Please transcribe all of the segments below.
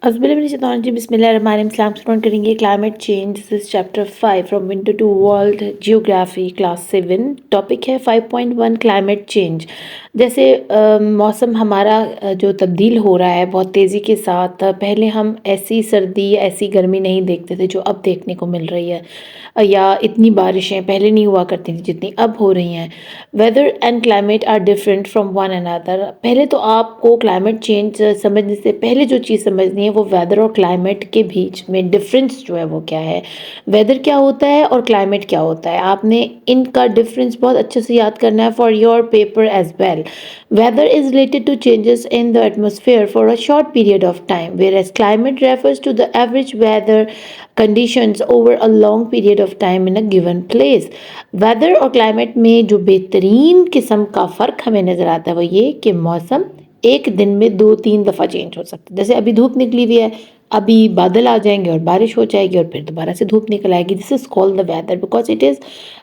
जी बिस्मिल्लाहिर्रहमानिर्रहीम स्टूडेंट करेंगे climate change. This is chapter 5 from winter to world geography class 7। Topic है 5.1 climate change. जैसे मौसम हमारा जो तब्दील हो रहा है बहुत तेज़ी के साथ। पहले हम ऐसी सर्दी ऐसी गर्मी नहीं देखते थे जो अब देखने को मिल रही है, या इतनी बारिशें पहले नहीं हुआ करती थी जितनी अब हो रही हैं। Weather and climate are different from one another. पहले तो आपको क्लाइमेट चेंज समझने से पहले जो चीज़ समझनी है वो वेदर और क्लाइमेट के बीच में डिफरेंस जो है वो क्या है। वेदर क्या होता है और क्लाइमेट क्या होता है, आपने इनका डिफरेंस बहुत अच्छे से याद करना है for your paper as well. Weather is related to changes in the atmosphere for a short period of time, whereas climate refers to the average weather conditions over a long period of time in a given place। Weather और climate में जो बेहतरीन किस्म का फ़र्क हमें नज़र आता है वो ये कि मौसम एक दिन में 2-3 दफ़ा चेंज हो सकता है। जैसे अभी धूप निकली हुई है, अभी बादल आ जाएंगे और बारिश हो जाएगी और फिर दोबारा से धूप निकल आएगी। This is called the weather because it is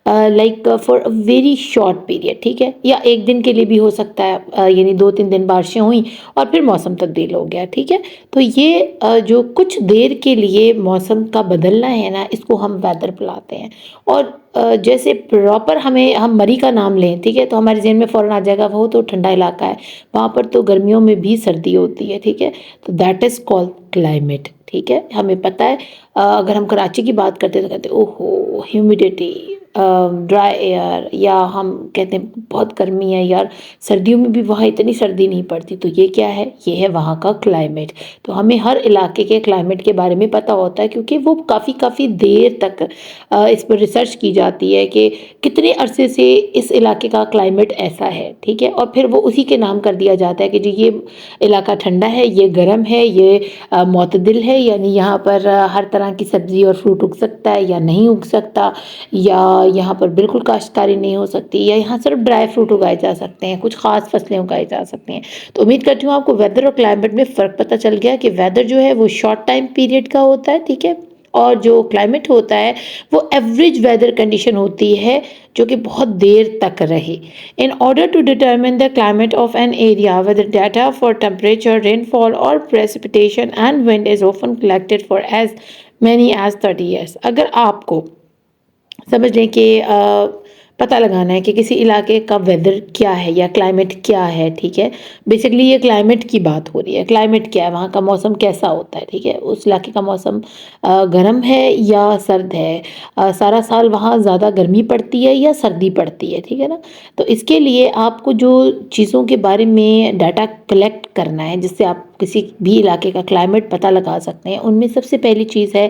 like for a very short period, ठीक है। या एक दिन के लिए भी हो सकता है, यानी 2-3 दिन बारिशें हुई और फिर मौसम तब्दील हो गया, ठीक है। तो ये जो कुछ देर के लिए मौसम का बदलना है ना, इसको हम वेदर बुलाते हैं। और जैसे प्रॉपर हम मरी का नाम लें, ठीक है, तो हमारे जहन में फ़ौरन आ जाएगा वो तो ठंडा इलाका है, वहाँ पर तो गर्मियों में भी सर्दी होती है, ठीक है। तो दैट इज़ कॉल्ड क्लाइमेट, ठीक है। हमें पता है, अगर हम कराची की बात करते हैं तो कहते हैं ओहो ह्यूमिडिटी, ड्राई एयर, या हम कहते हैं बहुत गर्मी है यार, सर्दियों में भी वहाँ इतनी सर्दी नहीं पड़ती। तो ये क्या है, ये है वहाँ का क्लाइमेट। तो हमें हर इलाके के क्लाइमेट के बारे में पता होता है क्योंकि वो काफ़ी देर तक इस पर रिसर्च की जाती है कि कितने अरसे से इस इलाके का क्लाइमेट ऐसा है, ठीक है। और फिर वो उसी के नाम कर दिया जाता है कि जी ये इलाका ठंडा है, ये गर्म है, ये मोतदिल है, यानी यहाँ पर हर तरह की सब्ज़ी और फ्रूट उग सकता है या नहीं उग सकता, या यहाँ पर बिल्कुल काश्तकारी नहीं हो सकती, या यहाँ सिर्फ ड्राई फ्रूट उगाए जा सकते हैं, कुछ ख़ास फसलें उगाई जा सकती हैं। तो उम्मीद करती हूँ आपको वेदर और क्लाइमेट में फ़र्क पता चल गया कि वेदर जो है वो शॉर्ट टाइम पीरियड का होता है, ठीक है, और जो क्लाइमेट होता है वो एवरेज वेदर कंडीशन होती है जो कि बहुत देर तक रहे। In order to determine the climate of an area, weather data for temperature, rainfall और precipitation and wind is often collected for as many as 30 years. अगर आपको समझ लें कि पता लगाना है कि किसी इलाके का वेदर क्या है या क्लाइमेट क्या है, ठीक है। बेसिकली ये क्लाइमेट की बात हो रही है। क्लाइमेट क्या है, वहाँ का मौसम कैसा होता है, ठीक है। उस इलाके का मौसम गर्म है या सर्द है, सारा साल वहाँ ज़्यादा गर्मी पड़ती है या सर्दी पड़ती है, ठीक है ना। तो इसके लिए आपको जो चीज़ों के बारे में डाटा कलेक्ट करना है जिससे आप किसी भी इलाके का क्लाइमेट पता लगा सकते हैं, उनमें सबसे पहली चीज़ है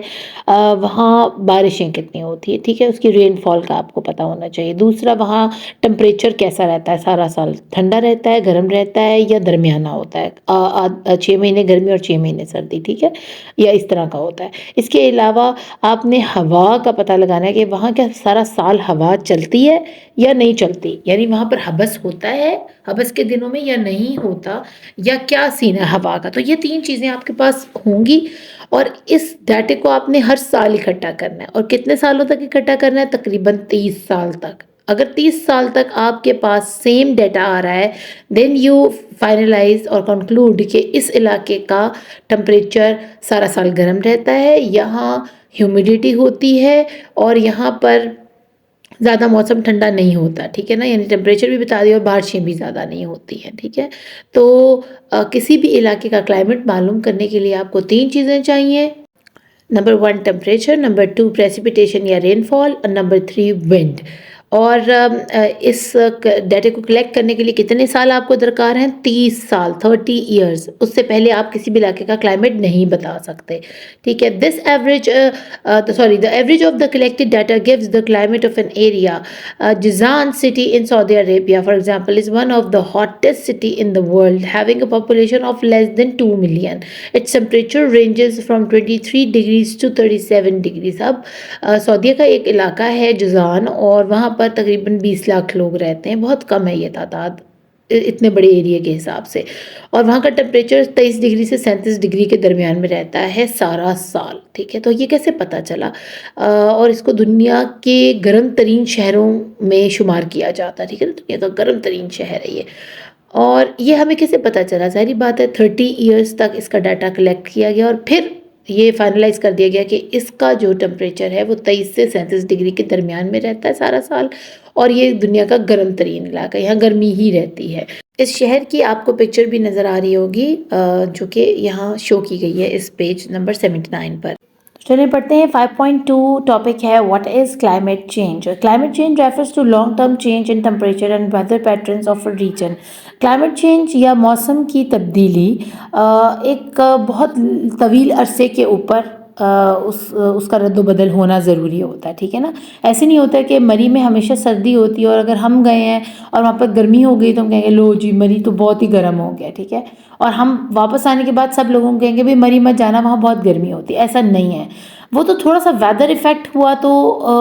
वहाँ बारिशें कितनी होती है, ठीक है, उसकी रेनफॉल का आपको पता होना चाहिए। दूसरा, वहाँ टेम्परेचर कैसा रहता है, सारा साल ठंडा रहता है, गर्म रहता है, या दरमियाना होता है, 6 महीने गर्मी और 6 महीने सर्दी, ठीक है, या इस तरह का होता है। इसके अलावा आपने हवा का पता लगाना है कि वहाँ क्या सारा साल हवा चलती है या नहीं चलती, यानी वहाँ पर हबस होता है हबस के दिनों में या नहीं होता, या क्या सीन है हवा का। तो ये 3 चीज़ें आपके पास होंगी और इस डाटे को आपने हर साल इकट्ठा करना है। और कितने सालों तक इकट्ठा करना है, तकरीबन 30 साल तक। अगर 30 साल तक आपके पास सेम डाटा आ रहा है, देन यू फाइनलाइज और कंक्लूड कि इस इलाके का टेम्परेचर सारा साल गर्म रहता है, यहाँ ह्यूमिडिटी होती है और यहाँ पर ज़्यादा मौसम ठंडा नहीं होता, ठीक है ना, यानी टेम्परेचर भी बता दिया और बारिशें भी ज़्यादा नहीं होती हैं, ठीक है। तो किसी भी इलाके का क्लाइमेट मालूम करने के लिए आपको 3 चीज़ें चाहिए। नंबर 1 टेम्परेचर, नंबर 2 प्रेसिपिटेशन या रेनफॉल, और नंबर 3 विंड। और इस डाटे को कलेक्ट करने के लिए कितने साल आपको दरकार हैं, 30 साल, 30 ईयर्स। उससे पहले आप किसी भी इलाके का क्लाइमेट नहीं बता सकते, ठीक है। This average the average of the collected data gives the climate of an area. Jizan city in Saudi Arabia for example is one of the hottest city in the world, having a population of less than 2 million. Its temperature ranges from 23 degrees to 37 degrees. अब सऊदीया का एक इलाका है जुज़ान, और वहाँ पर तकरीबन 20 लाख लोग रहते हैं, बहुत कम है ये तादाद इतने बड़े एरिया के हिसाब से। और वहाँ का टेम्परेचर 23 डिग्री से 37 डिग्री के दरमियान में रहता है सारा साल, ठीक है। तो ये कैसे पता चला, और इसको दुनिया के गर्म तरीन शहरों में शुमार किया जाता है, ठीक है ना, दुनिया का गर्म तरीन शहर है ये। और ये हमें कैसे पता चला? ज़ाहिर बात है 30 ईयर्स तक इसका डाटा कलेक्ट किया गया और फिर ये फाइनलाइज़ कर दिया गया कि इसका जो टेम्परेचर है वो 23 से 37 डिग्री के दरमियान में रहता है सारा साल, और ये दुनिया का गर्म तरीन इलाका है, यहाँ गर्मी ही रहती है। इस शहर की आपको पिक्चर भी नज़र आ रही होगी जो कि यहाँ शो की गई है इस पेज नंबर 79 पर। चलिए पढ़ते हैं 5.2। टॉपिक है what is climate change. Climate change refers to long term change in temperature and weather patterns of a region. Climate change या मौसम की तब्दीली एक बहुत तवील अरसे के ऊपर उसका रद्द-ओ-बदल होना ज़रूरी होता है, ठीक है ना। ऐसे नहीं होता है कि मरी में हमेशा सर्दी होती है और अगर हम गए हैं और वहाँ पर गर्मी हो गई तो हम कहेंगे लो जी मरी तो बहुत ही गर्म हो गया, ठीक है। और हम वापस आने के बाद सब लोगों को कहेंगे भाई मरी मत जाना, वहाँ बहुत गर्मी होती है। ऐसा नहीं है, वो तो थोड़ा सा वेदर इफेक्ट हुआ तो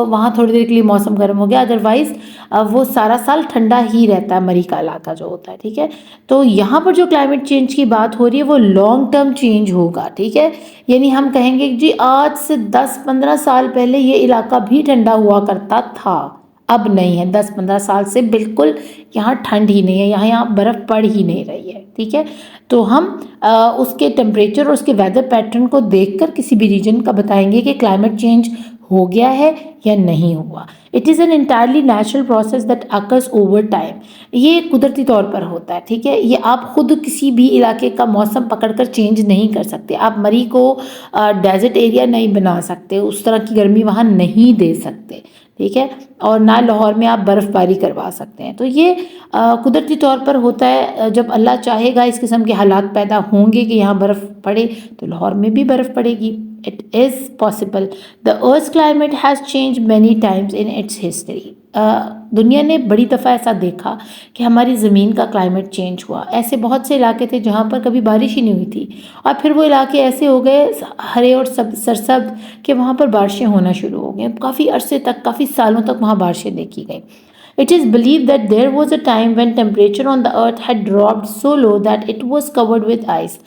वहाँ थोड़ी देर के लिए मौसम गर्म हो गया, अदरवाइज वो सारा साल ठंडा ही रहता है मरी का इलाका जो होता है, ठीक है। तो यहाँ पर जो क्लाइमेट चेंज की बात हो रही है वो लॉन्ग टर्म चेंज होगा, ठीक है। यानी हम कहेंगे जी आज से 10-15 साल पहले ये इलाका भी ठंडा हुआ करता था, अब नहीं है। 10-15 साल से बिल्कुल यहाँ ठंड ही नहीं है, यहाँ बर्फ़ पड़ ही नहीं रही है, ठीक है। तो हम उसके टेम्परेचर और उसके वेदर पैटर्न को देखकर किसी भी रीजन का बताएंगे कि क्लाइमेट चेंज हो गया है या नहीं हुआ। It is an entirely natural process that occurs over time. ये कुदरती तौर पर होता है, ठीक है। ये आप खुद किसी भी इलाके का मौसम पकड़कर चेंज नहीं कर सकते। आप मरी को डेजर्ट एरिया नहीं बना सकते, उस तरह की गर्मी वहाँ नहीं दे सकते, ठीक है। और ना लाहौर में आप बर्फ़बारी करवा सकते हैं। तो ये कुदरती तौर पर होता है। जब अल्लाह चाहेगा इस किस्म के हालात पैदा होंगे कि यहाँ बर्फ़ पड़े तो लाहौर में भी बर्फ़ पड़ेगी। It is possible. The earth climate has change many times in its history. दुनिया ने बड़ी दफ़ा ऐसा देखा कि हमारी ज़मीन का क्लाइमेट चेंज हुआ। ऐसे बहुत से इलाके थे जहाँ पर कभी बारिश ही नहीं हुई थी और फिर वो इलाके ऐसे हो गए हरे और सरसब्ज कि वहाँ पर बारिशें होना शुरू हो गई। काफ़ी अरसे तक, काफ़ी सालों तक वहाँ बारिशें देखी गई। It is believed that there was a time when temperature on the earth had dropped so low that it was covered with ice.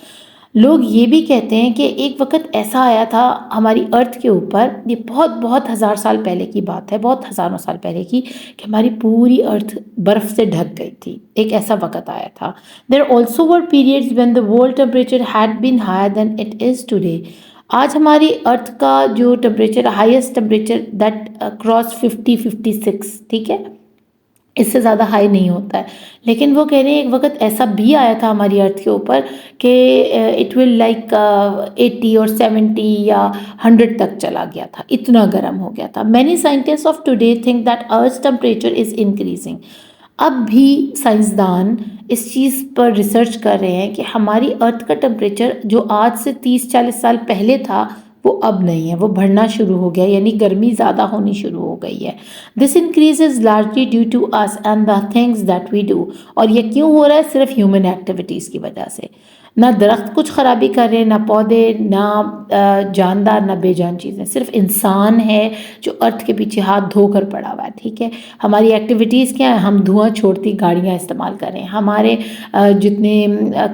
लोग ये भी कहते हैं कि एक वक्त ऐसा आया था हमारी अर्थ के ऊपर, ये बहुत बहुत हज़ार साल पहले की बात है, बहुत हज़ारों साल पहले की, कि हमारी पूरी अर्थ बर्फ़ से ढक गई थी। एक ऐसा वक्त आया था। There also were periods when the world temperature had been higher than it is today. आज हमारी अर्थ का जो temperature, highest temperature that cross 50-56, ठीक है, इससे ज़्यादा हाई नहीं होता है। लेकिन वो कह रहे हैं एक वक्त ऐसा भी आया था हमारी अर्थ के ऊपर कि इट विल लाइक 80 और 70 या 100 तक चला गया था, इतना गर्म हो गया था। Many scientist of today think that earth temperature is increasing. अब भी साइंसदान इस चीज़ पर रिसर्च कर रहे हैं कि हमारी अर्थ का टेम्परेचर जो आज से 30-40 साल पहले था वो अब नहीं है, वो बढ़ना शुरू हो गया, यानी गर्मी ज़्यादा होनी शुरू हो गई है। This increase is largely due to us and the things that we do. और ये क्यों हो रहा है? सिर्फ ह्यूमन एक्टिविटीज़ की वजह से। ना दरख्त कुछ ख़राबी कर रहे हैं, ना पौधे, ना जानदार, ना बेजान चीज़ें, सिर्फ इंसान है जो अर्थ के पीछे हाथ धोकर पड़ा हुआ है, ठीक है। हमारी एक्टिविटीज़ क्या है? हम धुआं छोड़ती गाड़ियाँ इस्तेमाल कर रहे हैं, हमारे जितने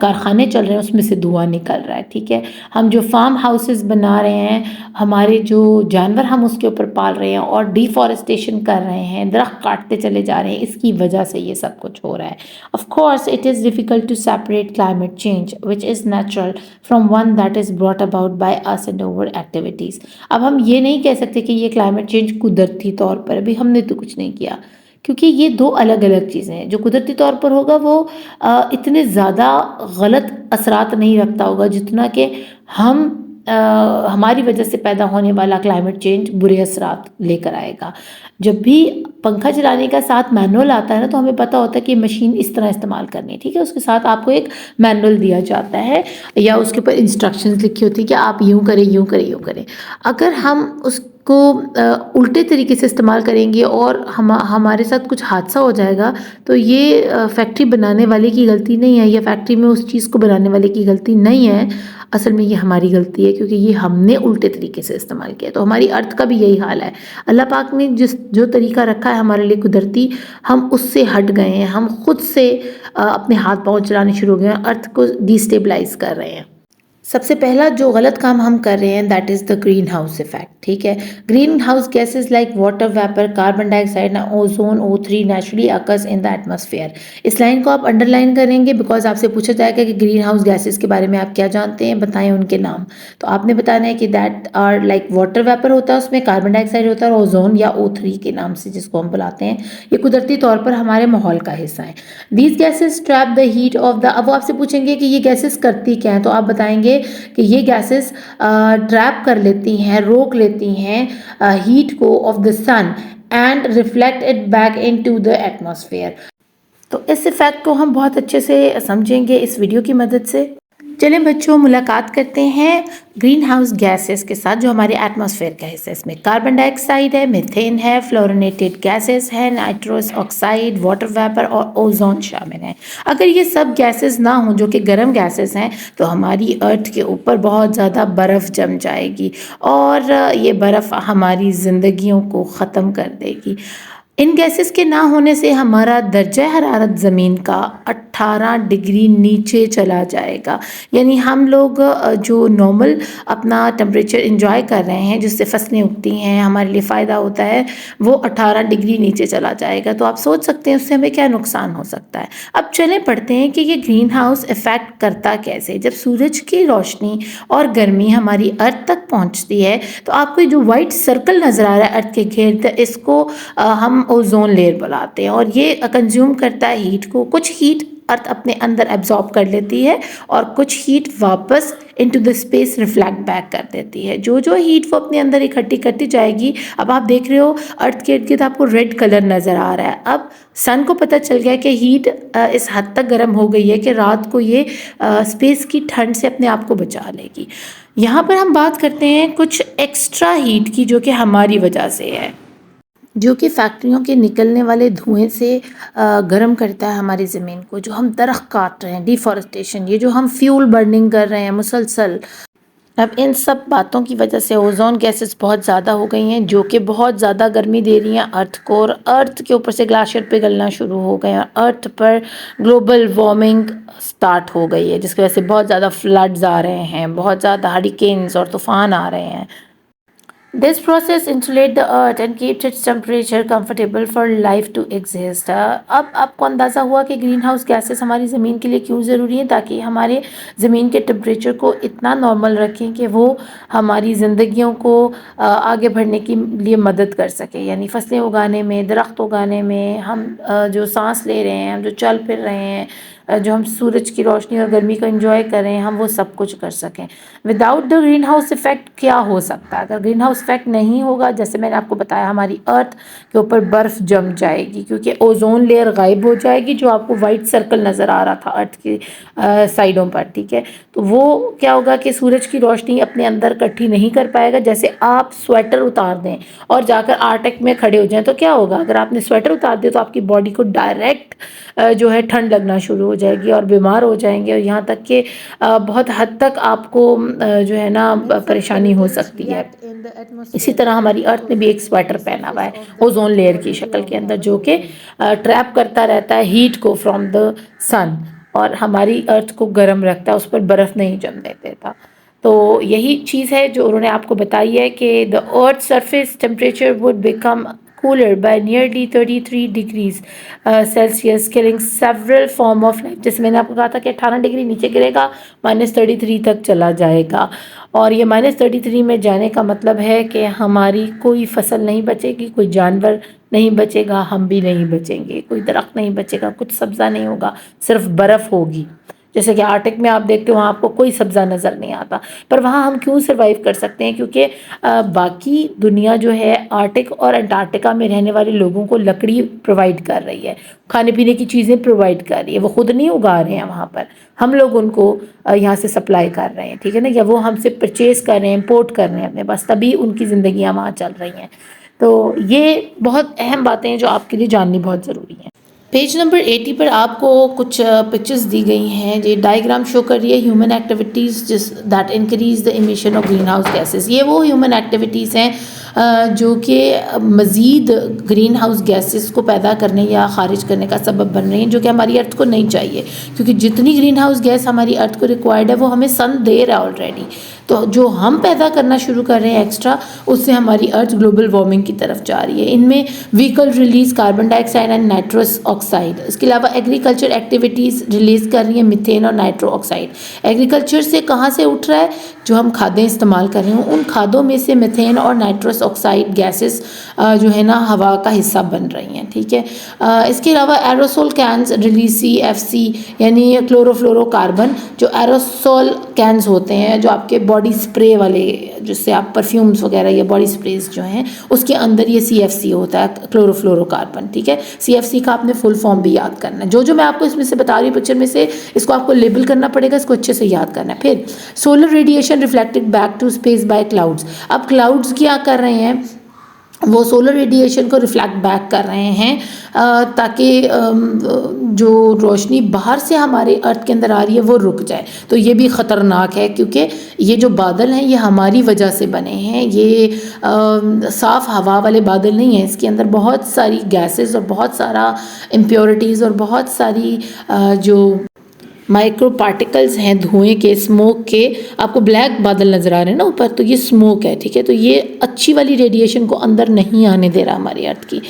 कारखाने चल रहे हैं उसमें से धुआं निकल रहा है, ठीक है। हम जो फार्म हाउसेस बना रहे हैं, हमारे जो जानवर हम उसके ऊपर पाल रहे हैं और डिफॉरेस्टेशन कर रहे हैं, दरख्त काटते चले जा रहे हैं, इसकी वजह से ये सब कुछ हो रहा है। Of course it is difficult to separate climate change which is natural from one that is brought about by us and our activities. अब हम ये नहीं कह सकते कि ये क्लाइमेट चेंज कुदरती तौर पर, अभी हमने तो कुछ नहीं किया, क्योंकि ये दो अलग अलग चीज़ें हैं। जो कुदरती तौर पर होगा वो इतने ज़्यादा गलत असरात नहीं रखता होगा जितना कि हम हमारी वजह से पैदा होने वाला क्लाइमेट चेंज बुरे असरात लेकर आएगा। जब भी पंखा चलाने का साथ मैनुअल आता है ना, तो हमें पता होता है कि मशीन इस तरह इस्तेमाल करनी है, ठीक है। उसके साथ आपको एक मैनुअल दिया जाता है या उसके ऊपर इंस्ट्रक्शंस लिखी होती है कि आप यूँ करें, यूँ करें, यूँ करें। अगर हम उसको उल्टे तरीके से इस्तेमाल करेंगे और हमारे साथ कुछ हादसा हो जाएगा, तो ये फैक्ट्री बनाने वाले की गलती नहीं है या फैक्ट्री में उस चीज़ को बनाने वाले की गलती नहीं है। असल में ये हमारी गलती है क्योंकि ये हमने उल्टे तरीके से इस्तेमाल किया। तो हमारी अर्थ का भी यही हाल है। अल्लाह पाक ने जो तरीका रखा है हमारे लिए कुदरती, हम उससे हट गए हैं। हम खुद से अपने हाथ पाँव चलाने शुरू हो गए हैं, अर्थ को डिस्टेबलाइज कर रहे हैं। सबसे पहला जो गलत काम हम कर रहे हैं that is the green house effect, ठीक है। Green house gases like water vapour, carbon dioxide, ozone, O3 naturally occurs in the atmosphere. इस लाइन को आप अंडरलाइन करेंगे बिकॉज आपसे पूछा जाएगा कि ग्रीन हाउस गैसेज के बारे में आप क्या जानते हैं, बताएं उनके नाम। तो आपने बताना है कि that are like water vapour होता है, उसमें कार्बन डाइऑक्साइड होता है, और ओजोन या O3 के नाम से जिसको हम बुलाते हैं, ये कुदरती तौर पर हमारे माहौल का हिस्सा है। These gases trap the heat of the, अब वो आपसे पूछेंगे कि ये गैसेज करती क्या है, तो आप बताएंगे कि ये गैसेस ट्रैप कर लेती हैं, रोक लेती हैं हीट को of the sun and reflect it back into the atmosphere. तो इस इफेक्ट को हम बहुत अच्छे से समझेंगे इस वीडियो की मदद से। चलें बच्चों, मुलाकात करते हैं ग्रीन हाउस गैसेस के साथ जो हमारे एटमॉस्फेयर का हिस्सा है। इसमें कार्बन डाइऑक्साइड है, मीथेन है, फ्लोरिनेटेड गैसेस है, नाइट्रस ऑक्साइड, वाटर वेपर और ओजोन शामिल हैं। अगर ये सब गैसेस ना हों जो कि गर्म गैसेस हैं तो हमारी अर्थ के ऊपर बहुत ज़्यादा बर्फ़ जम जाएगी और ये बर्फ़ हमारी ज़िंदगियों को ख़त्म कर देगी। इन गैसेस के ना होने से हमारा दर्जा हरारत ज़मीन का 18 डिग्री नीचे चला जाएगा। यानी हम लोग जो नॉर्मल अपना टेम्परेचर इंजॉय कर रहे हैं, जिससे फसलें उगती हैं, हमारे लिए फ़ायदा होता है, वो 18 डिग्री नीचे चला जाएगा। तो आप सोच सकते हैं उससे हमें क्या नुकसान हो सकता है। अब चलें पढ़ते हैं कि ये ग्रीन हाउस इफ़ेक्ट करता कैसे। जब सूरज की रोशनी और गर्मी हमारी अर्थ तक पहुँचती है तो आपको जो वाइट सर्कल नज़र आ रहा है अर्थ के घेर्द, इसको हम ओजोन लेयर बुलाते हैं और ये कंज्यूम करता है हीट को। कुछ हीट अर्थ अपने अंदर एब्जॉर्ब कर लेती है और कुछ हीट वापस into the space reflect back कर देती है। जो जो हीट वो अपने अंदर इकट्ठी करती जाएगी, अब आप देख रहे हो अर्थ के इर्द गिर्द आपको रेड कलर नज़र आ रहा है। अब सन को पता चल गया कि हीट इस हद तक गर्म हो गई है कि रात को ये स्पेस की ठंड से अपने आप को बचा लेगी। यहाँ पर हम बात करते हैं कुछ एक्स्ट्रा हीट की जो कि हमारी वजह से है, जो कि फैक्ट्रियों के निकलने वाले धुएं से गर्म करता है हमारी ज़मीन को। जो हम दरख्त काट रहे हैं, डिफॉरेस्टेशन, ये जो हम फ्यूल बर्निंग कर रहे हैं मुसलसल, अब इन सब बातों की वजह से ओजोन गैसेस बहुत ज़्यादा हो गई हैं जो कि बहुत ज़्यादा गर्मी दे रही हैं अर्थ को, और अर्थ के ऊपर से ग्लेशियर पिघलना शुरू हो गए हैं। अर्थ पर ग्लोबल वार्मिंग स्टार्ट हो गई है जिसकी वजह से बहुत ज़्यादा फ्लड्स आ रहे हैं, बहुत ज़्यादा हरिकेन्स और तूफ़ान आ रहे हैं। This process insulates the earth and keeps its temperature comfortable for life to exist. अब आपको अंदाज़ा हुआ कि ग्रीन हाउस गैसेस हमारी ज़मीन के लिए क्यों ज़रूरी है, ताकि हमारे ज़मीन के टेम्परेचर को इतना नॉर्मल रखें कि वो हमारी ज़िंदगियों को आगे बढ़ने के लिए मदद कर सके। यानी फसलें उगाने में, दरख्त उगाने में, हम जो सांस ले रहे हैं, हम जो चल फिर रहे हैं, जो हम सूरज की रोशनी और गर्मी को एंजॉय कर रहे हैं, हम वो सब कुछ कर सकें। Without the green house effect क्या हो सकता है? अगर ग्रीन हाउस इफ़ेक्ट नहीं होगा, जैसे मैंने आपको बताया, हमारी अर्थ के ऊपर बर्फ़ जम जाएगी क्योंकि ओजोन लेयर गायब हो जाएगी, जो आपको वाइट सर्कल नज़र आ रहा था अर्थ की साइडों पर, ठीक है। तो वो क्या होगा कि सूरज की रोशनी अपने अंदर इकट्ठी नहीं कर पाएगा। जैसे आप स्वेटर उतार दें और जाकर आर्टिक में खड़े हो जाएं तो क्या होगा? अगर आपने स्वेटर उतार दिया तो आपकी बॉडी को डायरेक्ट जो है ठंड लगना शुरू हो जाएगी और बीमार हो जाएंगे, और यहाँ तक कि बहुत हद तक आपको जो है ना परेशानी हो सकती है। इसी तरह हमारी अर्थ ने भी एक स्वेटर पहना हुआ है ओजोन लेयर की शक्ल के अंदर, जो कि ट्रैप करता रहता है हीट को फ्रॉम द सन और हमारी अर्थ को गर्म रखता है, उस पर बर्फ़ नहीं जमने देता। तो यही चीज़ है जो उन्होंने आपको बताई है कि the earth surface temperature would become cooler by nearly 33 degrees Celsius, killing several form of life। जैसे मैंने आपको कहा था कि 18 डिग्री नीचे गिरेगा, -33 तक चला जाएगा, और ये -33 में जाने का मतलब है कि हमारी कोई फसल नहीं बचेगी, कोई जानवर नहीं बचेगा, हम भी नहीं बचेंगे, कोई दरख्त नहीं बचेगा, कुछ सब्ज़ा नहीं होगा, सिर्फ बर्फ़ होगी। जैसे कि आर्टिक में आप देखते हो वहाँ आपको कोई सब्ज़ा नज़र नहीं आता, पर वहाँ हम क्यों सर्वाइव कर सकते हैं? क्योंकि बाकी दुनिया जो है आर्टिक और अंटार्कटिका में रहने वाले लोगों को लकड़ी प्रोवाइड कर रही है, खाने पीने की चीज़ें प्रोवाइड कर रही है, वो खुद नहीं उगा रहे हैं वहाँ पर, हम लोग उनको यहाँ से सप्लाई कर रहे हैं, ठीक है ना, या वो हमसे परचेज़ कर रहे हैं, इम्पोर्ट कर रहे हैं अपने पास, तभी उनकी ज़िंदगियाँ वहाँ चल रही हैं। तो ये बहुत अहम बातें हैं जो आपके लिए जाननी बहुत ज़रूरी हैं। पेज नंबर 80 पर आपको कुछ पिक्चर्स दी गई हैं। ये डायग्राम शो कर रही है ह्यूमन एक्टिविटीज़ जिस that increase the emission of greenhouse gases. ये वो ह्यूमन एक्टिविटीज़ हैं जो कि मज़ीद ग्रीन हाउस गैसेस को पैदा करने या खारिज करने का सबब बन रही हैं, जो कि हमारी अर्थ को नहीं चाहिए, क्योंकि जितनी ग्रीन हाउस गैस हमारी अर्थ को रिक्वायर्ड है वो हमें सन दे रहा है ऑलरेडी। तो जो हम पैदा करना शुरू कर रहे हैं एक्स्ट्रा, उससे हमारी अर्थ ग्लोबल वार्मिंग की तरफ जा रही है। इनमें vehicle release carbon dioxide and nitrous oxide, इसके अलावा एग्रीकल्चर एक्टिविटीज़ रिलीज़ कर रही है मीथेन और नाइट्रो ऑक्साइड। एग्रीकल्चर से कहाँ से उठ रहा है? जो हम खादें इस्तेमाल कर रहे हैं उन खादों में से मीथेन और नाइट्रस ऑक्साइड गैसेस जो है ना हवा का हिस्सा बन रही हैं, ठीक है। इसके अलावा एरोसोल कैंस रिलीज CFC यानी क्लोरोफ्लोरोकार्बन, जो एरोसोल कैंस होते हैं जो आपके बॉडी स्प्रे वाले, जिससे आप परफ्यूम्स वगैरह या बॉडी स्प्रेज जो हैं उसके अंदर ये CFC होता है, क्लोरोफ्लोरोकार्बन, ठीक है। CFC का आपने फुल फॉर्म भी याद करना है। जो मैं आपको इसमें से बता रही हूँ पिक्चर में से, इसको आपको लेबल करना पड़ेगा, इसको अच्छे से याद करना है। फिर solar radiation reflected back to space by clouds. अब क्लाउड्स क्या कर रहे हैं? वो सोलर रेडिएशन को रिफ्लेक्ट बैक कर रहे हैं ताकि जो रोशनी बाहर से हमारे अर्थ के अंदर आ रही है वो रुक जाए। तो ये भी ख़तरनाक है, क्योंकि ये जो बादल हैं ये हमारी वजह से बने हैं। ये साफ़ हवा वाले बादल नहीं हैं, इसके अंदर बहुत सारी गैसेस और बहुत सारा इम्प्योरिटीज़ और बहुत सारी जो माइक्रो पार्टिकल्स हैं धुएं के, स्मोक के। आपको ब्लैक बादल नज़र आ रहे हैं ना ऊपर, तो ये स्मोक है, ठीक है। तो ये अच्छी वाली रेडिएशन को अंदर नहीं आने दे रहा हमारी अर्थ की।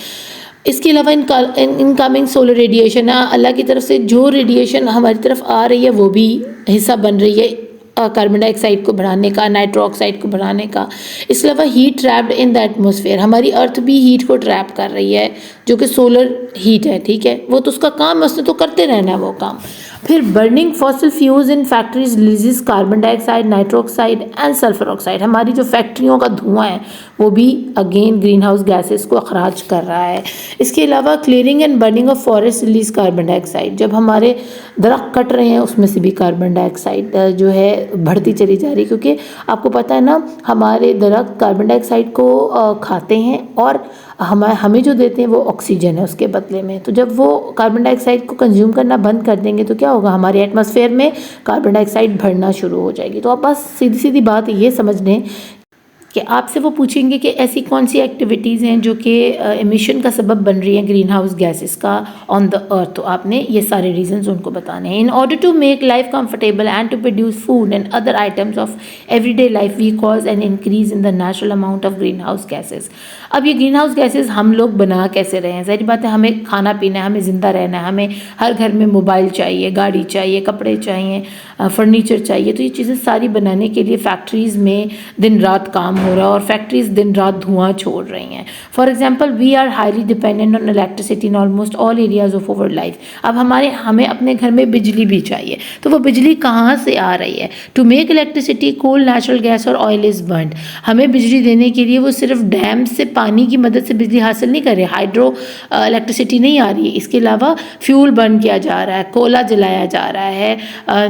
इसके अलावा इनकमिंग सोलर रेडिएशन है, अल्लाह की तरफ से जो रेडिएशन हमारी तरफ आ रही है वो भी हिस्सा बन रही है कार्बन डाइऑक्साइड को बढ़ाने का, नाइट्रो ऑक्साइड को बढ़ाने का। इसके अलावा heat trapped in the atmosphere, हमारी अर्थ भी हीट को ट्रैप कर रही है, जो कि सोलर हीट है, ठीक है। वो तो उसका काम है, उसने तो करते रहना है वो काम। फिर burning fossil fuels in factories releases carbon dioxide, nitro oxide and sulphur oxide. हमारी जो फैक्ट्रियों का धुआं है वो भी अगेन ग्रीन हाउस गैसेस को अखराज कर रहा है। इसके अलावा clearing and burning of forest release carbon dioxide, जब हमारे दरख्त कट रहे हैं उसमें से भी कार्बन डाइऑक्साइड जो है बढ़ती चली जा रही है, क्योंकि आपको पता है ना हमारे दरख्त कार्बन डाइऑक्साइड को खाते हैं और हमें जो देते हैं वो ऑक्सीजन है उसके बदले में। तो जब वो कार्बन डाइऑक्साइड को कंज्यूम करना बंद कर देंगे तो क्या होगा? हमारे एटमॉस्फेयर में कार्बन डाइऑक्साइड बढ़ना शुरू हो जाएगी। तो आप बस सीधी सीधी बात ये समझ लें कि आपसे वो पूछेंगे कि ऐसी कौन सी एक्टिविटीज़ हैं जो कि एमिशन का सबब बन रही हैं ग्रीन हाउस गैसेस का ऑन द अर्थ, तो आपने ये सारे रीजंस उनको बताने हैं। In order to make life comfortable and to produce food and other items of everyday life we cause an increase in the natural amount of greenhouse gases. अब ये green house gases हम लोग बना कैसे रहे हैं? ज़ाहिर बात है, हमें खाना पीना है, हमें ज़िंदा रहना है, हमें हर घर में मोबाइल चाहिए, गाड़ी चाहिए, कपड़े चाहिए, फर्नीचर चाहिए। तो ये चीज़ें सारी बनाने के लिए फैक्ट्रीज़ में दिन रात काम हो रहा है और फैक्ट्रीज दिन रात धुआं छोड़ रही हैं। For example we are highly dependent on electricity in almost all areas of our life. अब हमें अपने घर में बिजली भी चाहिए, तो वो बिजली कहाँ से आ रही है? To make electricity coal, natural gas और ऑयल इज़ बर्न्ड। हमें बिजली देने के लिए वो सिर्फ डैम से पानी की मदद से बिजली हासिल नहीं कर रहे, हाइड्रो इलेक्ट्रिसिटी नहीं आ रही है। इसके अलावा फ्यूल बर्न किया जा रहा है, कोयला जलाया जा रहा है,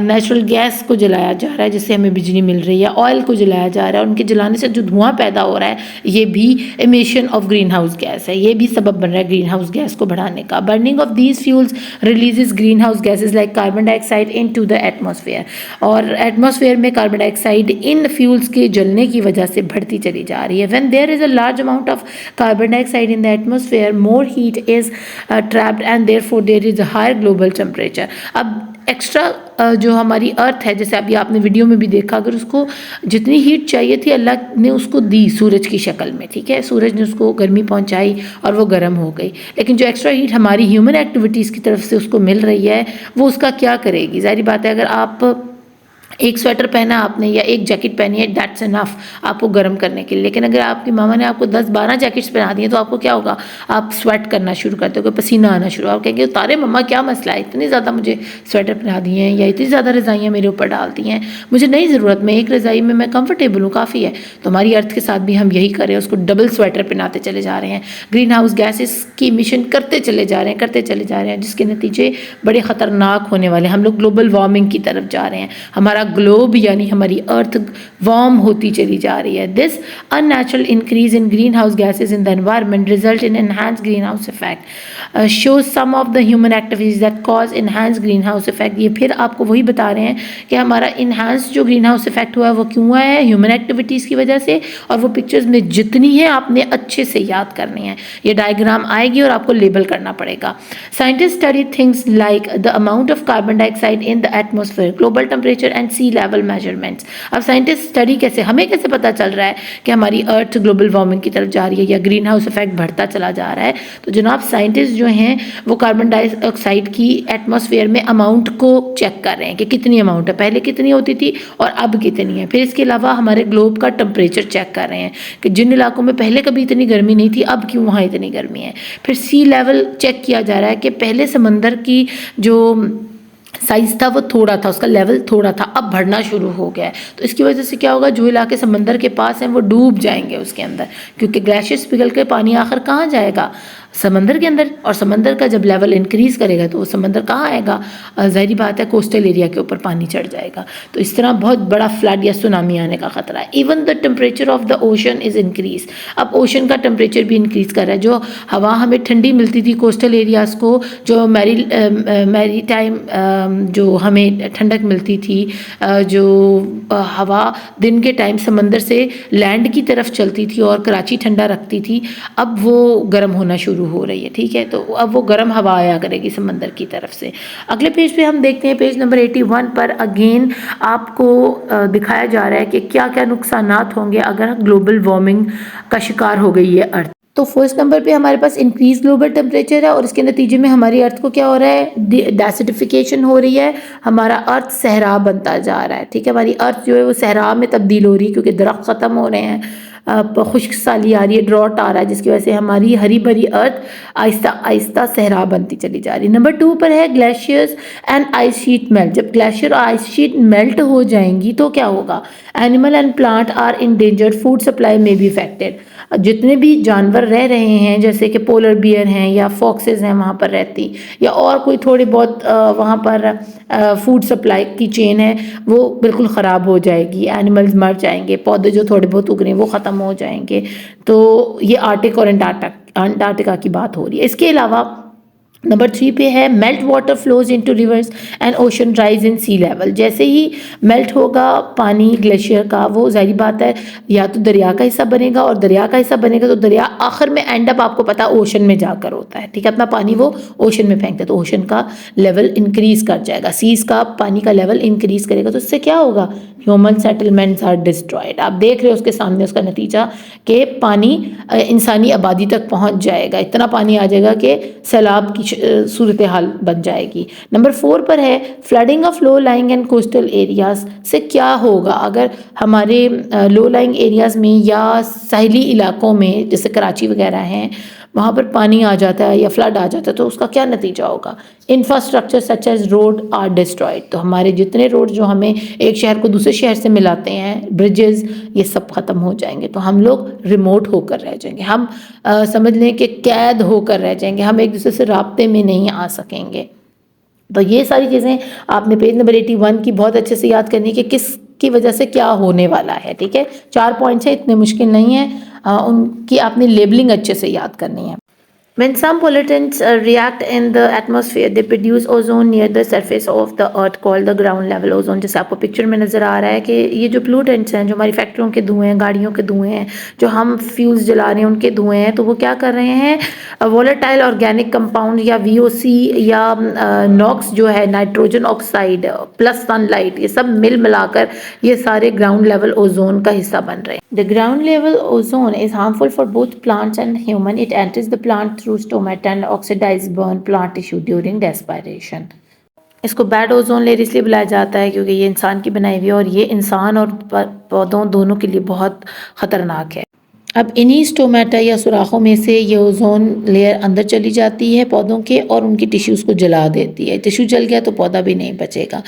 नेचुरल गैस को जलाया जा रहा है जिससे हमें बिजली मिल रही है, ऑयल को जलाया जा रहा है। उनके जलाने से जो धुआं पैदा हो रहा है ये भी emission of green house gas है, ये भी सबब बन रहा है ग्रीन हाउस गैस को बढ़ाने का। Burning of these fuels releases green house gases like carbon dioxide into the atmosphere, और एटमॉस्फेयर में कार्बन डाइऑक्साइड इन फ्यूल्स के जलने की वजह से बढ़ती चली जा रही है। When there is a large amount of carbon dioxide in the atmosphere, more heat is trapped and therefore there is a higher global temperature. अब एक्स्ट्रा जो हमारी अर्थ है, जैसे अभी आपने वीडियो में भी देखा, अगर उसको जितनी हीट चाहिए थी अल्लाह ने उसको दी सूरज की शक्ल में, ठीक है, सूरज ने उसको गर्मी पहुंचाई और वो गर्म हो गई, लेकिन जो एक्स्ट्रा हीट हमारी ह्यूमन एक्टिविटीज़ की तरफ से उसको मिल रही है वो उसका क्या करेगी? ज़ाहिर बात है, अगर आप एक स्वेटर पहना आपने या एक जैकेट पहनी है, दैट्स इनफ आपको गर्म करने के लिए। लेकिन अगर आपकी मामा ने आपको 10-12 जैकेट्स पहना दी हैं तो आपको क्या होगा? आप स्वेट करना शुरू करते हो, पसीना आना शुरू। आप कहेंगे तारे मम्मा क्या मसला है, इतनी ज़्यादा मुझे स्वेटर पहना दी हैं या इतनी ज़्यादा रज़ाइयाँ मेरे ऊपर डाल दी हैं, मुझे नहीं ज़रूरत, मैं एक रज़ाई में मैं कंफर्टेबल हूँ, काफ़ी है। तो हमारी अर्थ के साथ भी हम यही कर रहे हैं, उसको डबल स्वेटर पहनाते चले जा रहे हैं, ग्रीन हाउस गैसेस की इमिशन करते चले जा रहे हैं, जिसके नतीजे बड़े ख़तरनाक होने वाले हैं। हम लोग ग्लोबल वार्मिंग की तरफ जा रहे हैं, हमारा हमारा ग्लोब यानी हमारी अर्थ वार्म होती चली जा रही है। This unnatural increase in greenhouse gases in the environment result in enhance greenhouse effect shows some of the human activities that cause enhance greenhouse effect. ये फिर आपको वही बता रहे हैं कि हमारा इनहांस जो ग्रीन हाउस इफेक्ट हुआ है वो क्यों हुआ है, ह्यूमन एक्टिविटीज़ की वजह से। और वो पिक्चर्स में जितनी है आपने अच्छे से याद करनी है। ये डायग्राम आएगी और आपको लेबल करना पड़ेगा। Scientist study things like the amount of carbon dioxide in the atmosphere, global temperature and sea level measurements. अब साइंटिस्ट स्टडी कैसे, हमें कैसे पता चल रहा है कि हमारी अर्थ ग्लोबल वार्मिंग की तरफ जा रही है या ग्रीन हाउस इफेक्ट बढ़ता चला जा रहा है? तो जनाब साइंटिस्ट जो हैं वो कार्बन डाइऑक्साइड की एटमॉस्फेयर में अमाउंट को चेक कर रहे हैं कि कितनी अमाउंट है, पहले कितनी होती थी और अब कितनी है। फिर इसके अलावा हमारे ग्लोब का टेम्परेचर चेक कर रहे हैं कि जिन इलाकों में पहले कभी इतनी गर्मी नहीं थी अब क्यों वहाँ इतनी गर्मी है। फिर सी लेवल चेक किया जा रहा है कि पहले समंदर की जो साइज़ था वो थोड़ा था, उसका लेवल थोड़ा था, अब बढ़ना शुरू हो गया है। तो इसकी वजह से क्या होगा, जो इलाके समंदर के पास हैं वो डूब जाएंगे उसके अंदर, क्योंकि ग्लेशियर्स पिघल के पानी आखिर कहाँ जाएगा, समंदर के अंदर। और समंदर का जब लेवल इंक्रीज़ करेगा तो वो समंदर कहाँ आएगा, ज़ाहिर बात है कोस्टल एरिया के ऊपर पानी चढ़ जाएगा। तो इस तरह बहुत बड़ा फ्लड या सुनामी आने का ख़तरा है। Even the temperature of the ocean is increase. अब ओशन का टेम्परेचर भी इंक्रीज़ कर रहा है। जो हवा हमें ठंडी मिलती थी कोस्टल एरियाज़ को, जो मैरी टाइम जो हमें ठंडक मिलती थी, जो हवा दिन के टाइम समंदर से लैंड की तरफ चलती थी और कराची ठंडा रखती थी, अब वो गर्म होना शुरू हो रही है। ठीक है, तो अब वो गर्म हवा आया करेगी समंदर की तरफ से। अगले पेज पे हम देखते हैं, पेज नंबर 81 पर अगेन आपको दिखाया जा रहा है कि क्या क्या नुकसानात होंगे अगर ग्लोबल वार्मिंग का शिकार हो गई है अर्थ। तो फर्स्ट नंबर पे हमारे पास इंक्रीज ग्लोबल टेम्परेचर है और इसके नतीजे में हमारी अर्थ को क्या हो रहा है, डेसिडिफिकेशन हो रही है, हमारा अर्थ सहरा बनता जा रहा है। ठीक है, हमारी अर्थ जो है वो सहरा में तब्दील हो रही है क्योंकि दरख्त ख़त्म हो रहे हैं, खुश्क साली आ रही है, ड्रॉट आ रहा है, जिसकी वजह से हमारी हरी भरी अर्थ आहिस्ता आहिस्ता सहरा बनती चली जा रही है। नंबर 2 पर है glaciers and ice sheet melt. जब ग्लेशियर और आइस शीट मेल्ट हो जाएंगी तो क्या होगा, animal and plant are in danger, food supply में बी इफेक्टेड। जितने भी जानवर रह रहे हैं जैसे कि पोलर बियर हैं या फॉक्सेस हैं वहाँ पर रहती, या और कोई थोड़ी बहुत वहाँ पर फूड सप्लाई की चेन है वो बिल्कुल ख़राब हो जाएगी, एनिमल्स मर जाएंगे, पौधे जो थोड़े बहुत उग रहे हैं वो ख़त्म हो जाएंगे। तो ये आर्टिक और अंटार्कटिका की बात हो रही है। इसके अलावा नंबर 3 पे है melt water flows into rivers and ocean rise in sea level. जैसे ही मेल्ट होगा पानी ग्लेशियर का, वो जाहिर बात है या तो दरिया का हिस्सा बनेगा, और दरिया का हिस्सा बनेगा तो दरिया आखिर में एंड अप आपको पता ओशन में जाकर होता है। ठीक है, अपना पानी वो ओशन में फेंकते, तो ओशन का लेवल इंक्रीज कर जाएगा, सीज का पानी का लेवल इंक्रीज करेगा। तो इससे क्या होगा, ह्यूमन सेटलमेंट्स आर डिस्ट्रॉयड। आप देख रहे हो उसके सामने उसका नतीजा कि पानी इंसानी आबादी तक पहुंच जाएगा, इतना पानी आ जाएगा कि सैलाब की सूरत हाल बन जाएगी। नंबर 4 पर है flooding of low lying and coastal areas. से क्या होगा अगर हमारे लो लाइंग एरियाज में या साहिली इलाकों में जैसे कराची वगैरह हैं वहाँ पर पानी आ जाता है या फ्लड आ जाता है, तो उसका क्या नतीजा होगा। Infrastructure such as road are destroyed. तो हमारे जितने रोड जो हमें एक शहर को दूसरे शहर से मिलाते हैं, ब्रिजेस, ये सब ख़त्म हो जाएंगे। तो हम लोग रिमोट होकर रह जाएंगे, हम समझ लें कि कैद होकर रह जाएंगे, हम एक दूसरे से राब्ते में नहीं आ सकेंगे। तो ये सारी चीज़ें आपने पेज नंबर 81 की बहुत अच्छे से याद करनी है कि किस की वजह से क्या होने वाला है। ठीक है, 4 पॉइंट्स हैं, इतने मुश्किल नहीं है, उनकी आपने लेबलिंग अच्छे से याद करनी है। When some pollutants react in the atmosphere, they produce ozone near the surface of the earth called the ground level ozone। जैसे आपको पिक्चर में नज़र आ रहा है कि ये जो पोllutants हैं, जो हमारी फैक्ट्रियों के धुएँ हैं, गाड़ियों के धुएँ हैं, जो हम फ्यूल्स जला रहे हैं उनके धुएँ हैं, तो वो क्या कर रहे हैं, वोलेटाइल ऑर्गेनिक कंपाउंड या VOC या नॉक्स जो है, नाइट्रोजन ऑक्साइड प्लस सनलाइट, ये सब मिल मिलाकर ये सारे ग्राउंड लेवल ओजोन का हिस्सा बन रहे हैं। The ground level ozone is harmful for both plants and human. It enters the plant through stomata and oxidize burn plant tissue during respiration। इसको बैड ओजोन लेयर इसलिए बुलाया जाता है क्योंकि ये इंसान की बनाई हुई है और ये इंसान और पौधों दोनों के लिए बहुत ख़तरनाक है। अब इन्हीं स्टोमेटा या सुराखों में से ये ओजोन लेयर अंदर चली जाती है पौधों के और उनकी टिश्यूज़ को जला देती है। टिश्यू जल गया तो पौधा भी नहीं बचेगा।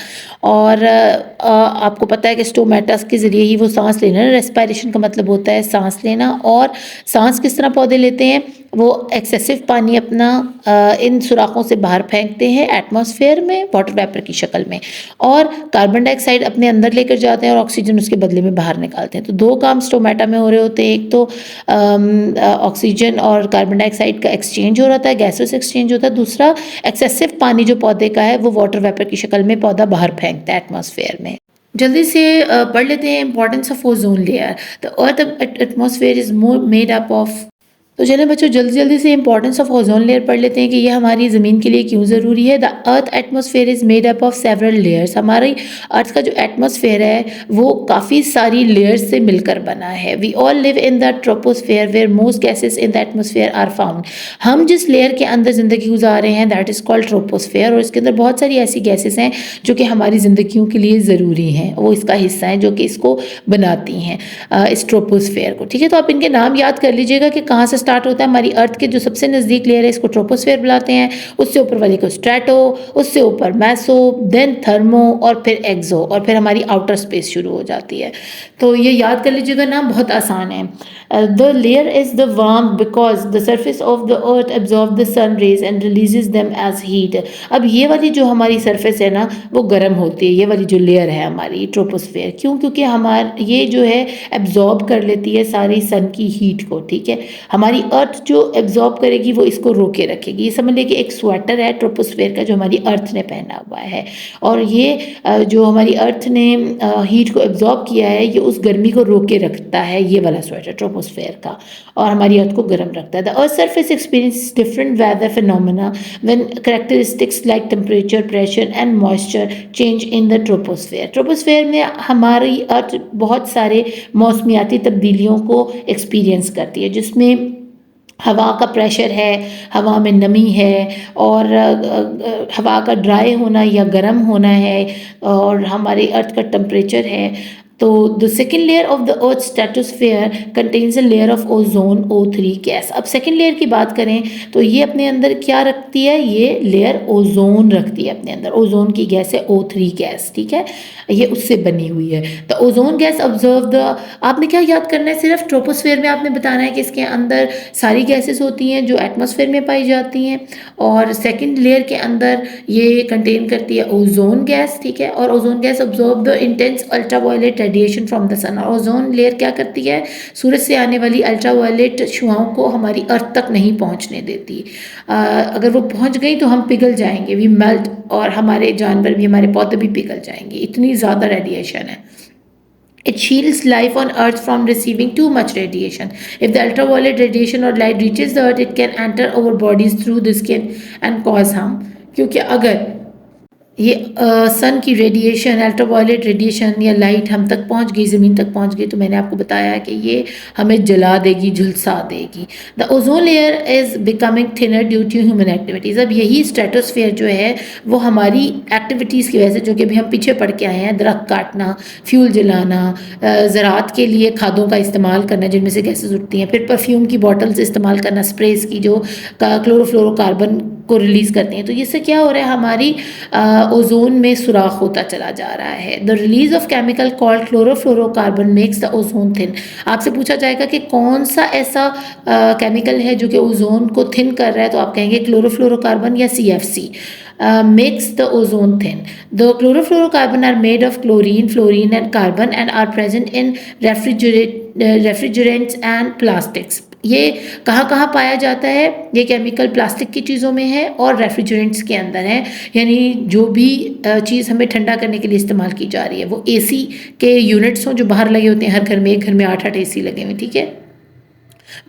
और आपको पता है कि स्टोमेटा के ज़रिए ही वो सांस लेना, रेस्पिरेशन का मतलब होता है सांस लेना। और सांस किस तरह पौधे लेते हैं, वो एक्सेसिव पानी अपना इन सुराखों से बाहर फेंकते हैं एटमॉस्फेयर में वाटर वेपर की शक्ल में, और कार्बन डाइऑक्साइड अपने अंदर लेकर जाते हैं और ऑक्सीजन उसके बदले में बाहर निकालते हैं। तो दो काम स्टोमेटा में हो रहे होते हैं, एक तो ऑक्सीजन और कार्बन डाइऑक्साइड का एक्सचेंज हो रहा है, गैसेस एक्सचेंज होता है, दूसरा एक्सेसिव पानी जो पौधे का है वो वाटर वेपर की शक्ल में पौधा बाहर फेंकता है एटमॉस्फेयर में। जल्दी से पढ़ लेते हैं importance of ozone layer. The earth atmosphere is more made up of. तो चलिए बच्चों जल्दी जल्दी से इंपॉर्टेंस ऑफ ओजोन लेयर पढ़ लेते हैं कि ये हमारी ज़मीन के लिए क्यों ज़रूरी है। The earth atmosphere is made up of several layers. हमारी अर्थ का जो एटमॉस्फेयर है वो काफ़ी सारी लेयर्स से मिलकर बना है। We all live in the troposphere where most gases in the atmosphere are found. हम जिस लेयर के अंदर ज़िंदगी गुजार रहे हैं दैट इज़ कॉल्ड ट्रोपोस्फेयर, और इसके अंदर बहुत सारी ऐसी गैसेस हैं जो कि हमारी ज़िंदगियों के लिए ज़रूरी हैं, वो इसका हिस्सा हैं जो कि इसको बनाती हैं इस ट्रोपोस्फेयर को। ठीक है, तो आप इनके नाम याद कर लीजिएगा कि कहाँ से स्टार्ट होता है। हमारी अर्थ के जो सबसे नज़दीक लेयर है इसको ट्रोपोस्फेयर बुलाते हैं, उससे ऊपर वाले को स्ट्रेटो, उससे ऊपर मैसो, देन थर्मो, और फिर एक्सो, और फिर हमारी आउटर स्पेस शुरू हो जाती है। तो ये याद कर लीजिएगा, नाम बहुत आसान है। The layer is the warm because the surface of the earth absorb the sun rays and releases them as heat. अब ये वाली जो हमारी सरफेस है ना वो गर्म होती है, ये वाली जो लेयर है हमारी ट्रोपोस्फेयर, क्यों? क्योंकि हमारे ये जो है एब्जॉर्ब कर लेती है सारी सन की हीट को। ठीक है, हमारी अर्थ जो एब्जॉर्ब करेगी वो इसको रोके रखेगी। ये समझ लें कि एक स्वेटर है ट्रोपोस्फेयर का जो हमारी अर्थ ने पहना हुआ है, और ये जो हमारी अर्थ ने हीट को एब्जॉर्ब किया है ये उस गर्मी को रोके रखता है, ये वाला स्वेटर ट्रोपोस्फेयर का, और हमारी अर्थ को गर्म रखता है। The earth surface experience different weather phenomena when characteristics like temperature, pressure and moisture change in the troposphere. Troposphere में हमारी अर्थ बहुत सारे मौसमियाती तब्दीलियों को एक्सपीरियंस करती है, जिसमें हवा का प्रेशर है, हवा में नमी है, और हवा का ड्राई होना या गर्म होना है, और हमारी अर्थ का टेम्परेचर है। तो the second layer of the earth stratosphere contains a layer of ozone O3 gas. अब सेकेंड लेयर की बात करें तो ये अपने अंदर क्या रखती है, ये लेयर ओजोन रखती है अपने अंदर। ओजोन की गैस है O3 गैस। ठीक है, ये उससे बनी हुई है। The ozone gas observe the, आपने क्या याद करना है, सिर्फ ट्रोपोस्फेयर में आपने बताना है कि इसके अंदर सारी गैसेस होती हैं जो एटमॉस्फेयर में पाई जाती हैं, और सेकेंड लेयर के अंदर ये कंटेन करती है ओजोन गैस। ठीक है, और ozone gas observe the intense ultraviolet radiation from the sun. और ओजोन लेयर क्या करती है, सूरज से आने वाली अल्ट्रावायलेट शुआओं को हमारी अर्थ तक नहीं पहुंचने देती। अगर वो पहुंच गई तो हम पिघल जाएंगे, वी मेल्ट, और हमारे जानवर भी, हमारे पौधे भी पिघल जाएंगे, इतनी ज़्यादा रेडिएशन है। It shields life on Earth from receiving too much radiation. If the ultraviolet radiation or light reaches the Earth, it can enter our bodies through the skin and cause harm. क्योंकि अगर ये सन की radiation, ultraviolet radiation या light हम तक पहुंच गई, ज़मीन तक पहुंच गई, तो मैंने आपको बताया कि ये हमें जला देगी, झुलसा देगी। The ozone layer is becoming thinner due to human activities. अब यही स्ट्रेटोस्फेयर जो है वो हमारी एक्टिविटीज़ की वजह से, जो कि अभी हम पीछे पढ़ के आए हैं, दरख्त काटना, फ्यूल जलाना, ज़राअत के लिए खादों का इस्तेमाल करना जिनमें से गैसेज उठती हैं, फिर परफ्यूम की बॉटल्स इस्तेमाल करना, स्प्रेस की जो क्लोरोफ्लोरोकार्बन को रिलीज़ करती हैं, तो इससे क्या हो रहा है, हमारी ओजोन में सुराख होता चला जा रहा है। The release of chemical called chlorofluorocarbon makes the ozone thin. आपसे पूछा जाएगा कि कौन सा ऐसा केमिकल है जो कि ओजोन को थिन कर रहा है, तो आप कहेंगे क्लोरोफ्लोरोकार्बन या CFC makes the ozone thin. The chlorofluorocarbon are made of chlorine, fluorine and carbon and are present in refrigerants and plastics. ये कहाँ कहाँ पाया जाता है, ये केमिकल प्लास्टिक की चीज़ों में है और रेफ्रिजरेंट्स के अंदर है, यानी जो भी चीज़ हमें ठंडा करने के लिए इस्तेमाल की जा रही है, वो AC के यूनिट्स हों जो बाहर लगे होते हैं, हर घर में, एक घर में 8-8 AC लगे हुए, ठीक है,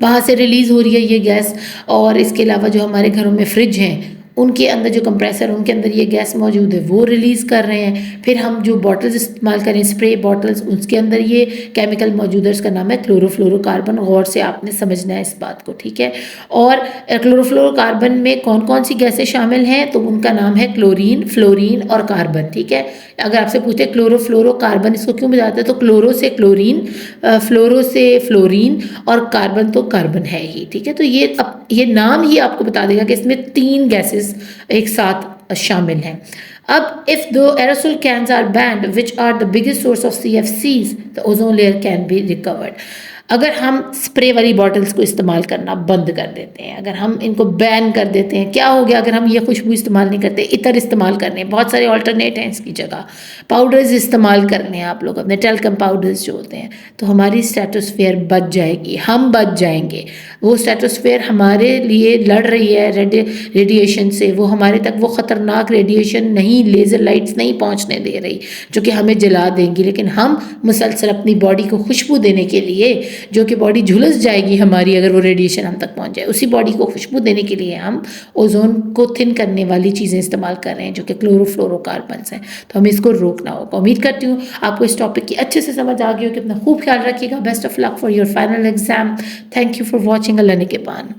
वहाँ से रिलीज़ हो रही है ये गैस। और इसके अलावा जो हमारे घरों में फ्रिज हैं उनके अंदर जो कंप्रेसर, उनके अंदर ये गैस मौजूद है, वो रिलीज़ कर रहे हैं। फिर हम जो बॉटल्स इस्तेमाल करें, स्प्रे बॉटल्स, उसके अंदर ये केमिकल मौजूद है, उसका नाम है क्लोरोफ्लोरोकार्बन। गौर से आपने समझना है इस बात को, ठीक है। और क्लोरोफ्लोरोकार्बन में कौन कौन सी गैसें शामिल हैं, तो उनका नाम है क्लोरीन, फ्लोरीन और कार्बन, ठीक है। अगर आपसे पूछते हैं क्लोरोफ्लोरोकार्बन इसको क्यों बताते हैं, तो क्लोरो से क्लोरीन, फ्लोरो से फ्लोरीन और कार्बन तो कार्बन है ही, ठीक है। तो ये नाम ही आपको बता देगा कि इसमें 3 गैसेस एक साथ शामिल हैं। अब if the aerosol cans are banned which are the biggest source of CFCs, the ozone layer can be recovered. अगर हम स्प्रे वाली बॉटल्स को इस्तेमाल करना बंद कर देते हैं, अगर हम इनको बैन कर देते हैं, क्या हो गया अगर हम ये खुशबू इस्तेमाल नहीं करते, इतर इस्तेमाल करने हैं, बहुत सारे ऑल्टरनेट हैं इसकी जगह, पाउडर्स इस्तेमाल करने हैं आप लोग अपने टेल्कम पाउडर्स जो होते हैं, तो हमारी स्ट्रेटोस्फेयर बच जाएगी, हम बच जाएंगे। वो स्ट्रेटोस्फेयर हमारे लिए लड़ रही है रेडिएशन से, वो हमारे तक वो ख़तरनाक रेडिएशन नहीं, लेज़र लाइट्स नहीं पहुंचने दे रही जो कि हमें जला देंगी। लेकिन हम मुसलसल अपनी बॉडी को खुशबू देने के लिए, जो कि बॉडी झुलस जाएगी हमारी अगर वो रेडिएशन हम तक पहुंच जाए, उसी बॉडी को खुशबू देने के लिए हम ओजोन को थिन करने वाली चीज़ें इस्तेमाल कर रहे हैं जो कि क्लोरोफ्लोरोकार्बन्स हैं। तो हमें इसको रोकना होगा। उम्मीद करती हूँ आपको इस टॉपिक की अच्छे से समझ आ गई हो कि अपना खूब ख्याल रखिएगा। Best of luck for your final exam. Thank you for watching. Allah निगहबान।